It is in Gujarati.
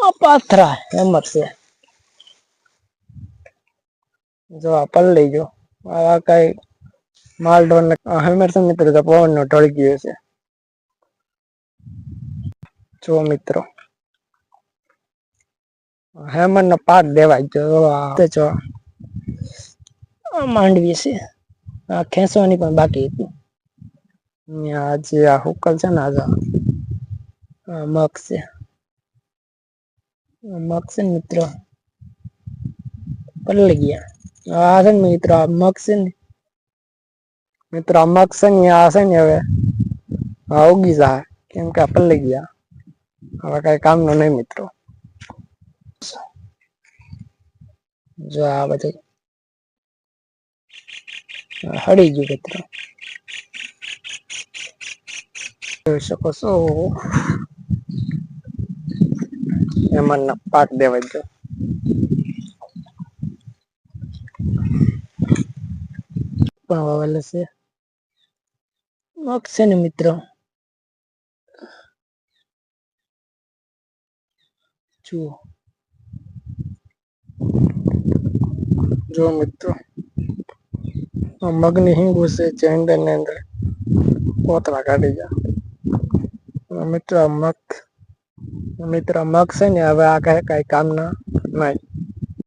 આ પાથરા એમ જ છે. જો આ પલ લઈ ગયો આ કઈ માલઢોર હેમર મિત્ર પવન નો ઢળી ગયો છે. જો મિત્રો હેમર નો પાક દેવાય ગયો માંડવી છે આ ખેંચવાની પણ બાકી હતી. આજે આ હુકલ છે ને આજ મગ છે. મગ છે ને મિત્રો પલળી ગયા આ છે ને મિત્રો આ મગ છે ને મિત્રો આ મગ છે ને આ છે ને હવે ઉગી જાય કેમ કે આ પલળી ગયા હવે કઈ કામ નું નહી મિત્રો. જો આ બધું હળી ગયું મિત્રો જોઈ શકો છો એમાં પાક દેવાય ગયો. પણ વાવેલ છે મગ છે ને મિત્રો જુઓ જો મિત્રો મગની હિંગુ છે જે અંદર ને અંદર કોતરા કાઢી ગયા મિત્રો. મગ છે ને હવે આ કઈ કામ ના નહીં.